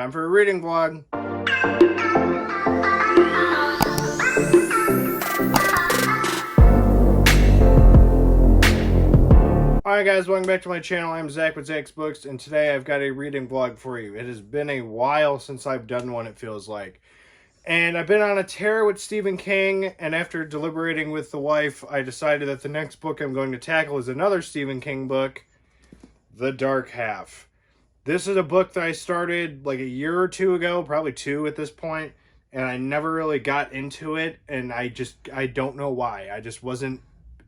Time for a reading vlog. Alright guys, welcome back to my channel. I'm Zach with Zacks Books, and today I've got a reading vlog for you. It has been a while since I've done one, it feels like. And I've been on a tear with Stephen King, and after deliberating with the wife, I decided that the next book I'm going to tackle is another Stephen King book, The Dark Half. This is a book that I started like a year or two ago, probably 2 at this point, and I never really got into it, and I don't know why. I just wasn't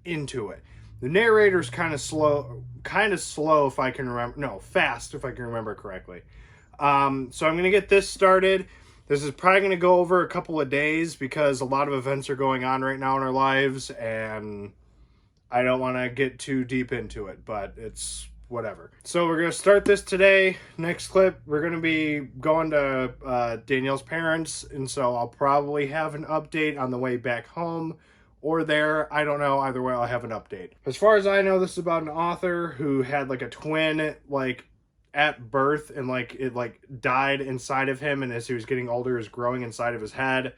into it. The narrator's kind of slow if I can remember, no, fast if I can remember correctly. So I'm going to get this started. This is probably going to go over a couple of days because a lot of events are going on right now in our lives, and I don't want to get too deep into it, but it's whatever. So we're going to start this today. Next clip, we're going to be going to Danielle's parents, and so I'll probably have an update on the way back home or there. I don't know. Either way, I'll have an update. As far as I know, this is about an author who had like a twin like at birth, and like it like died inside of him, and as he was getting older, it was growing inside of his head.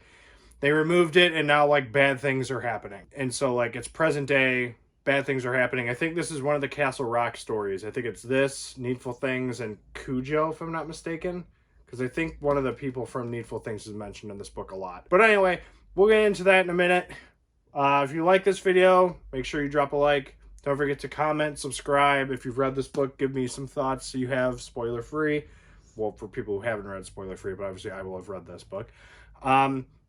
They removed it, and now like bad things are happening. And so like it's present day. Bad things are happening. I think this is one of the Castle Rock stories. I think it's this, Needful Things, and Cujo, if I'm not mistaken. Because I think one of the people from Needful Things is mentioned in this book a lot. But anyway, we'll get into that in a minute. If you like this video, make sure you drop a like. Don't forget to comment, subscribe. If you've read this book, give me some thoughts so you have spoiler-free. Well, for people who haven't read spoiler-free, but obviously I will have read this book.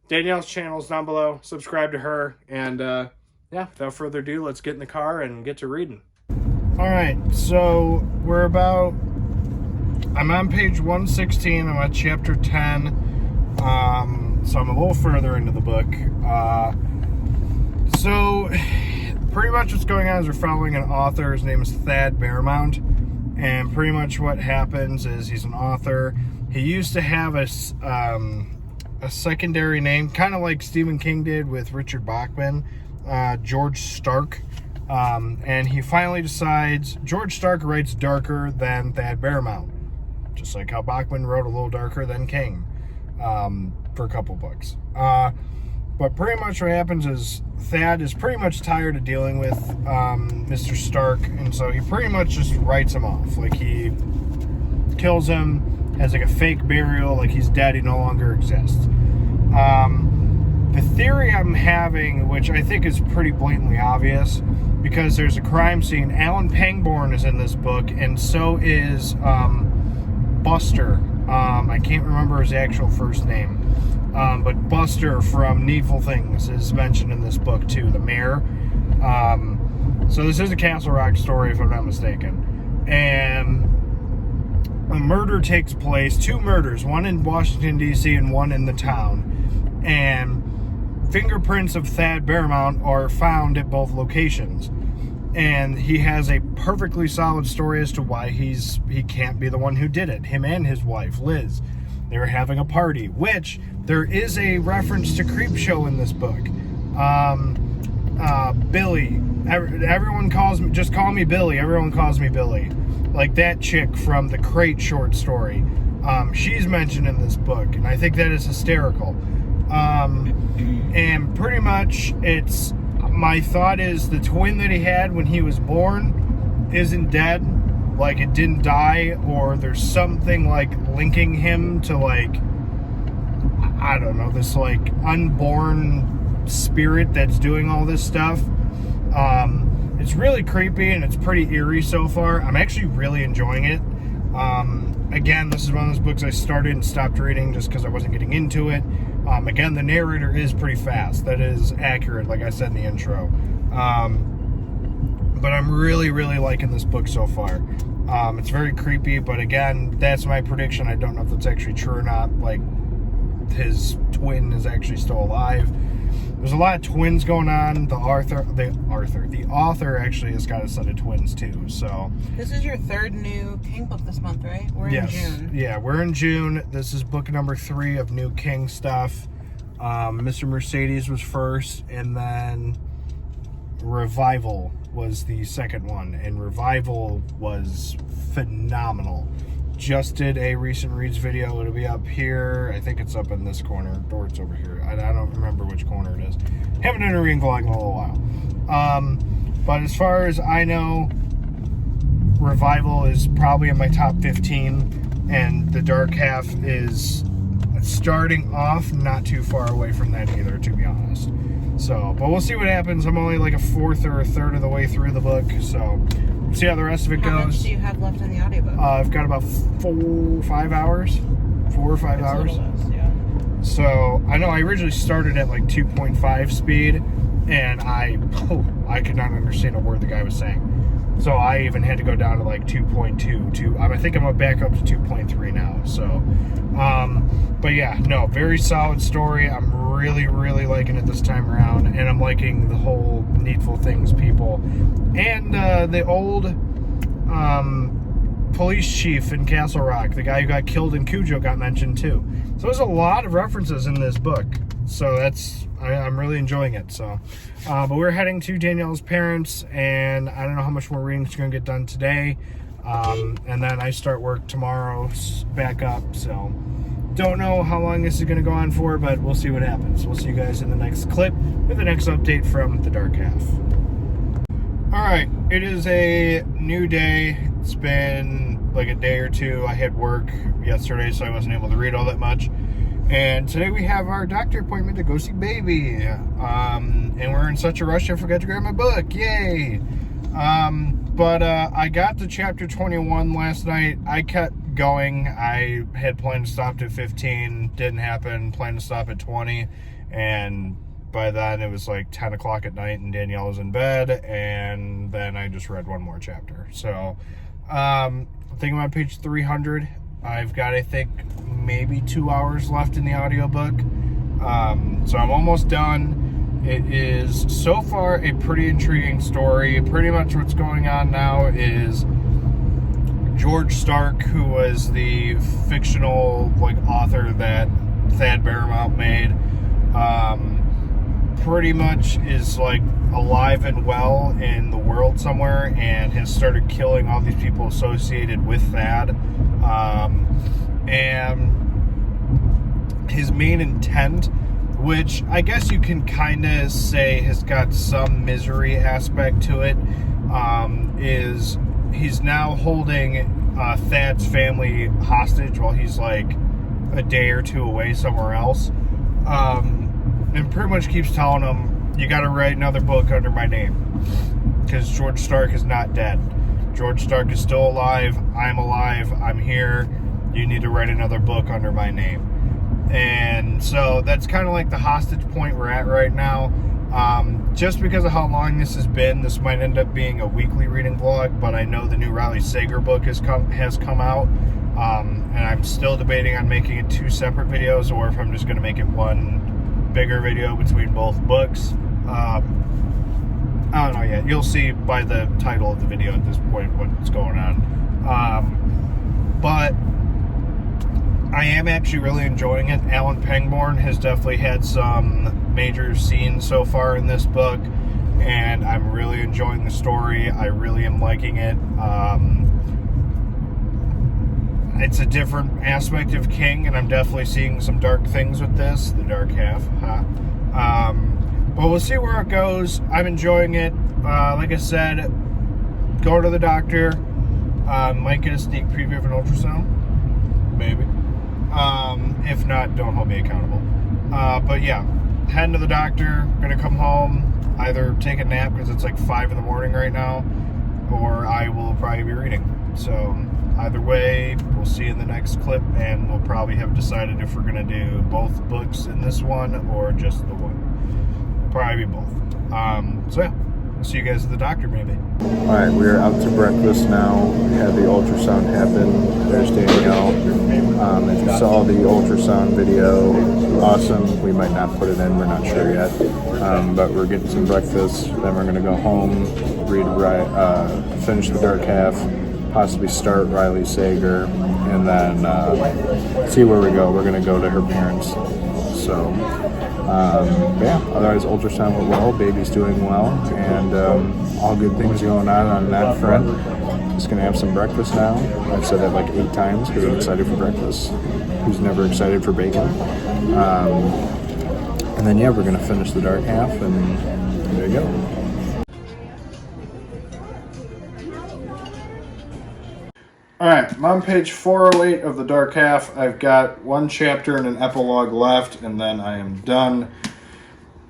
Danielle's channel is down below. Subscribe to her, and yeah, without further ado, let's get in the car and get to reading. Alright, so I'm on page 116, I'm at chapter 10, so I'm a little further into the book. So, pretty much what's going on is we're following an author. His name is Thad Bearmount, and pretty much what happens is he's an author. He used to have a secondary name, kind of like Stephen King did with Richard Bachman, George Stark, and he finally decides George Stark writes darker than Thad Bearmount, just like how Bachman wrote a little darker than King for a couple books. But pretty much what happens is Thad is pretty much tired of dealing with Mr. Stark, and so he pretty much just writes him off. Like, he kills him, has like a fake burial, like he's dead, he no longer exists. The theory I'm having, which I think is pretty blatantly obvious, because there's a crime scene. Alan Pangborn is in this book, and so is Buster. I can't remember his actual first name. But Buster from Needful Things is mentioned in this book too, the mayor. So this is a Castle Rock story, if I'm not mistaken. And a murder takes place, 2 murders, one in Washington, D.C. and one in the town. And fingerprints of Thad Bearmount are found at both locations. And he has a perfectly solid story as to why he can't be the one who did it. Him and his wife, Liz. They were having a party, which there is a reference to Creepshow in this book. Billy. Everyone calls me, just call me Billy. Everyone calls me Billy. Like that chick from the Crate short story. She's mentioned in this book, and I think that is hysterical. And pretty much my thought is the twin that he had when he was born isn't dead. Like, it didn't die, or there's something like linking him to, like, I don't know, this like unborn spirit that's doing all this stuff. It's really creepy, and it's pretty eerie so far. I'm actually really enjoying it. Again, this is one of those books I started and stopped reading just because I wasn't getting into it. Again, the narrator is pretty fast. That is accurate, like I said in the intro. But I'm really, really liking this book so far. It's very creepy, but again, that's my prediction. I don't know if that's actually true or not. Like, his twin is actually still alive. There's a lot of twins going on. The author actually has got a set of twins too. So this is your 3rd new King book this month, right? We're in June. Yeah, we're in June. This is book number 3 of new King stuff. Mr. Mercedes was first, and then Revival was the second one, and Revival was phenomenal. just did a recent reads video. It'll be up here. I think it's up in this corner, or it's over here. I don't remember which corner it is. Haven't done a reading vlog in a little while. But as far as I know, Revival is probably in my top 15, and The Dark Half is starting off not too far away from that either, to be honest. So, but we'll see what happens. I'm only like a fourth or a third of the way through the book, so we'll see how the rest of it goes. How much do you have left in the audiobook? I've got about 4 or 5 hours. Yeah. So, I know I originally started at like 2.5 speed, and I could not understand a word the guy was saying. So I even had to go down to like 2.2. I think I'm back up to 2.3 now. So, but yeah, no, very solid story. I'm really, really liking it this time around, and I'm liking the whole Needful Things people, and the old police chief in Castle Rock, the guy who got killed in Cujo, got mentioned too. So there's a lot of references in this book. So I'm really enjoying it. So, but we're heading to Danielle's parents, and I don't know how much more reading is going to get done today. And then I start work tomorrow back up. So, don't know how long this is going to go on for, but we'll see what happens. We'll see you guys in the next clip with the next update from The Dark Half. All right, it is a new day. It's been like a day or two. I had work yesterday, so I wasn't able to read all that much. And today we have our doctor appointment to go see baby. And we're in such a rush I forgot to grab my book. Yay! But I got to chapter 21 last night. I kept going. I had planned to stop at 15. Didn't happen. Planned to stop at 20. And by then it was like 10 o'clock at night and Danielle was in bed. And then I just read one more chapter. So, I think I'm on page 300. I've got, I think, maybe 2 hours left in the audiobook. So I'm almost done. It is, so far, a pretty intriguing story. Pretty much what's going on now is George Stark, who was the fictional, like, author that Thad Barrymount made, pretty much is, like, alive and well in the world somewhere and has started killing all these people associated with Thad. And his main intent, which I guess you can kind of say has got some misery aspect to it, is he's now holding Thad's family hostage while he's like a day or two away somewhere else. And pretty much keeps telling them, you got to write another book under my name, because George Stark is not dead. George Stark is still alive. I'm alive. I'm here. You need to write another book under my name. And so that's kind of like the hostage point we're at right now. Just because of how long this has been, this might end up being a weekly reading vlog, but I know the new Riley Sager book has come out. And I'm still debating on making it 2 separate videos, or if I'm just going to make it one bigger video between both books. I don't know yet. You'll see by the title of the video at this point what's going on. But I am actually really enjoying it. Alan Pangborn has definitely had some major scenes so far in this book, and I'm really enjoying the story. I really am liking it. It's a different aspect of King, and I'm definitely seeing some dark things with this, The Dark Half. But we'll see where it goes. I'm enjoying it. Like I said, go to the doctor. Might get a sneak preview of an ultrasound. Maybe. If not, don't hold me accountable. But yeah, heading to the doctor. Gonna come home, either take a nap because it's like 5 in the morning right now, or I will probably be reading. So either way, we'll see in the next clip, and we'll probably have decided if we're gonna do both books in this one or just the one. Probably both. So yeah, we'll see you guys at the doctor maybe. Alright, we're out to breakfast now. Had the ultrasound happen. There's Danielle. If you saw the ultrasound video, awesome. We might not put it in, we're not sure yet. But we're getting some breakfast, then we're going to go home, finish The Dark Half, possibly start Riley Sager, and then see where we go. We're going to go to her parents. So, yeah, otherwise ultrasound went well, baby's doing well, and all good things going on that front. Just gonna have some breakfast now. I've said that like 8 times because I'm excited for breakfast. Who's never excited for bacon? And then yeah, we're gonna finish the dark half, and there you go. Alright, I'm on page 408 of the dark half. I've got one chapter and an epilogue left, and then I am done.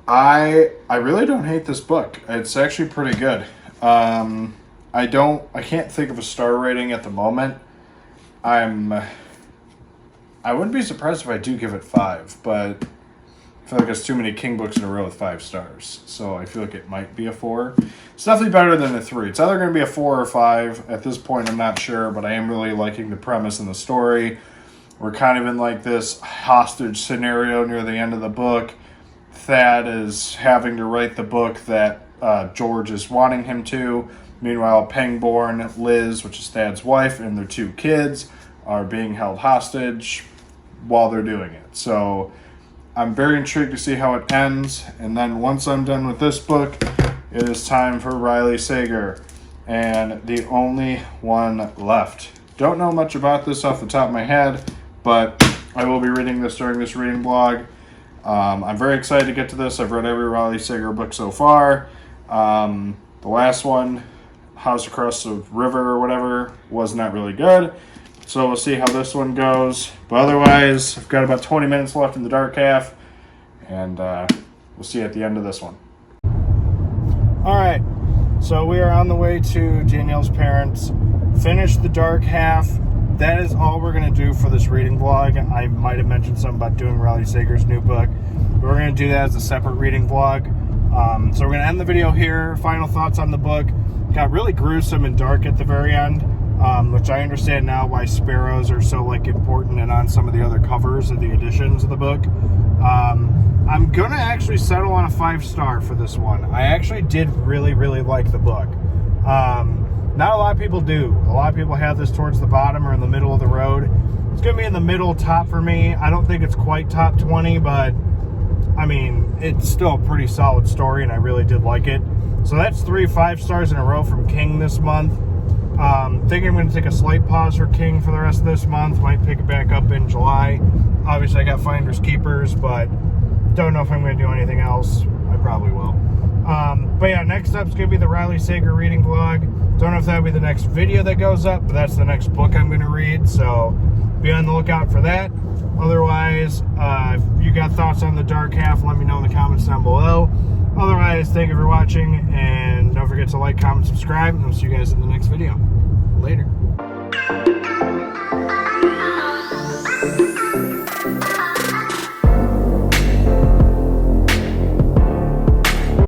I really don't hate this book. It's actually pretty good. I can't think of a star rating at the moment. I wouldn't be surprised if I do give it 5, but I feel like there's too many King books in a row with 5 stars. So I feel like it might be a 4. It's definitely better than a 3. It's either going to be a 4 or 5. At this point, I'm not sure, but I am really liking the premise and the story. We're kind of in like this hostage scenario near the end of the book. Thad is having to write the book that George is wanting him to. Meanwhile, Pangborn, Liz, which is Thad's wife, and their 2 kids are being held hostage while they're doing it. So I'm very intrigued to see how it ends. And then once I'm done with this book, it is time for Riley Sager. And the only one left. Don't know much about this off the top of my head, but I will be reading this during this reading blog. I'm very excited to get to this. I've read every Riley Sager book so far. The last one, House Across the River or whatever, was not really good. So we'll see how this one goes. But otherwise, I've got about 20 minutes left in the dark half. And we'll see you at the end of this one. Alright, so we are on the way to Danielle's parents. Finished the dark half. That is all we're going to do for this reading vlog. I might have mentioned something about doing Riley Sager's new book. But we're going to do that as a separate reading vlog. So we're going to end the video here. Final thoughts on the book. Got really gruesome and dark at the very end, which I understand now why sparrows are so like important and on some of the other covers of the editions of the book. I'm going to actually settle on a 5-star for this one. I actually did really, really like the book. Not a lot of people do. A lot of people have this towards the bottom or in the middle of the road. It's going to be in the middle top for me. I don't think it's quite top 20, but I mean, it's still a pretty solid story, and I really did like it. So that's 3 5-stars in a row from King this month. Think I'm going to take a slight pause for King for the rest of this month. Might pick it back up in July. Obviously, I got Finders Keepers, but don't know if I'm going to do anything else. I probably will. But yeah, next up is going to be the Riley Sager reading vlog. Don't know if that'll be the next video that goes up, but that's the next book I'm going to read. So be on the lookout for that. Otherwise, if you got thoughts on the dark half, let me know in the comments down below. Otherwise, thank you for watching, and don't forget to like, comment, subscribe, and I'll see you guys in the next video. Later.